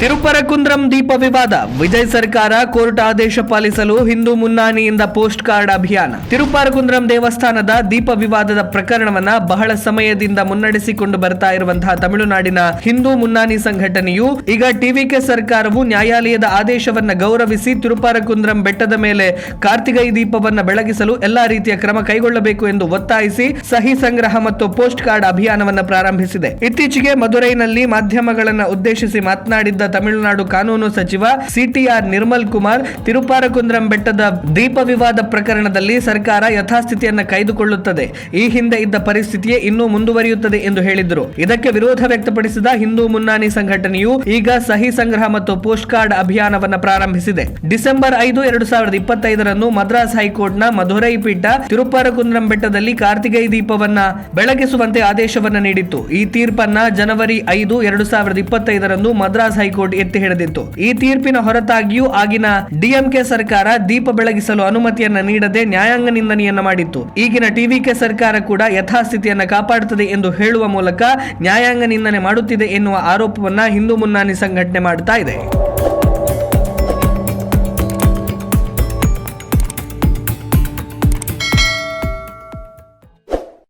ತಿರುಪರಕುಂದ್ರಂ ದೀಪ ವಿವಾದ, ವಿಜಯ್ ಸರ್ಕಾರ ಕೋರ್ಟ್ ಆದೇಶ ಪಾಲಿಸಲು ಹಿಂದೂ ಮುನ್ನಾನಿಯಿಂದ ಪೋಸ್ಟ್ ಕಾರ್ಡ್ ಅಭಿಯಾನ. ತಿರುಪರಕುಂದ್ರಂ ದೇವಸ್ಥಾನದ ದೀಪ ವಿವಾದದ ಪ್ರಕರಣವನ್ನ ಬಹಳ ಸಮಯದಿಂದ ಮುನ್ನಡೆಸಿಕೊಂಡು ಬರ್ತಾ ಇರುವಂತಹ ತಮಿಳುನಾಡಿನ ಹಿಂದೂ ಮುನ್ನಾನಿ ಸಂಘಟನೆಯು ಈಗ ಟಿವಿಕೆ ಸರ್ಕಾರವು ನ್ಯಾಯಾಲಯದ ಆದೇಶವನ್ನ ಗೌರವಿಸಿ ತಿರುಪರಕುಂದ್ರಂ ಬೆಟ್ಟದ ಮೇಲೆ ಕಾರ್ತಿಕೈ ದೀಪವನ್ನ ಬೆಳಗಿಸಲು ಎಲ್ಲಾ ರೀತಿಯ ಕ್ರಮ ಕೈಗೊಳ್ಳಬೇಕು ಎಂದು ಒತ್ತಾಯಿಸಿ ಸಹಿ ಸಂಗ್ರಹ ಮತ್ತು ಪೋಸ್ಟ್ ಕಾರ್ಡ್ ಅಭಿಯಾನವನ್ನ ಪ್ರಾರಂಭಿಸಿದೆ. ಇತ್ತೀಚೆಗೆ ಮದುರೈನಲ್ಲಿ ಮಾಧ್ಯಮಗಳನ್ನು ಉದ್ದೇಶಿಸಿ ಮಾತನಾಡಿದ್ದ ತಮಿಳುನಾಡು ಕಾನೂನು ಸಚಿವ ಸಿಟಿಆರ್ ನಿರ್ಮಲ್ ಕುಮಾರ್, ತಿರುಪರಕುಂದ್ರಂ ಬೆಟ್ಟದ ದೀಪ ವಿವಾದ ಪ್ರಕರಣದಲ್ಲಿ ಸರ್ಕಾರ ಯಥಾಸ್ಥಿತಿಯನ್ನು ಕಾಯ್ದುಕೊಳ್ಳುತ್ತದೆ, ಈ ಹಿಂದೆ ಇದ್ದ ಪರಿಸ್ಥಿತಿಯೇ ಇನ್ನೂ ಮುಂದುವರಿಯುತ್ತದೆ ಎಂದು ಹೇಳಿದರು. ಇದಕ್ಕೆ ವಿರೋಧ ವ್ಯಕ್ತಪಡಿಸಿದ ಹಿಂದೂ ಮುನ್ನಾನಿ ಸಂಘಟನೆಯು ಈಗ ಸಹಿ ಸಂಗ್ರಹ ಮತ್ತು ಪೋಸ್ಟ್ ಕಾರ್ಡ್ ಅಭಿಯಾನವನ್ನು ಪ್ರಾರಂಭಿಸಿದೆ. ಡಿಸೆಂಬರ್ 5, 2025ರಂದು ಮದ್ರಾಸ್ ಹೈಕೋರ್ಟ್ನ ಮಧುರೈ ಪೀಠ ತಿರುಪರಕುಂದ್ರಂ ಬೆಟ್ಟದಲ್ಲಿ ಕಾರ್ತಿಕೈ ದೀಪವನ್ನ ಬೆಳಗಿಸುವಂತೆ ಆದೇಶವನ್ನ ನೀಡಿತ್ತು. ಈ ತೀರ್ಪನ್ನ ಜನವರಿ 5, 2025ರಂದು ಮದ್ರಾಸ್ ಹೈಕೋರ್ಟ್ ಎತ್ತಿ ಹಿಡಿದಿತ್ತು. ಈ ತೀರ್ಪಿನ ಹೊರತಾಗಿಯೂ ಆಗಿನ ಡಿಎಂಕೆ ಸರ್ಕಾರ ದೀಪ ಬೆಳಗಿಸಲು ಅನುಮತಿಯನ್ನ ನೀಡದೆ ನ್ಯಾಯಾಂಗ ನಿಂದನೆಯನ್ನ ಮಾಡಿತ್ತು. ಈಗಿನ ಟಿವಿಕೆ ಸರ್ಕಾರ ಕೂಡ ಯಥಾಸ್ಥಿತಿಯನ್ನ ಕಾಪಾಡುತ್ತದೆ ಎಂದು ಹೇಳುವ ಮೂಲಕ ನ್ಯಾಯಾಂಗ ನಿಂದನೆ ಮಾಡುತ್ತಿದೆ ಎನ್ನುವ ಆರೋಪವನ್ನ ಹಿಂದೂ ಮುನ್ನಾನಿ ಸಂಘಟನೆ ಮಾಡುತ್ತಾ ಇದೆ.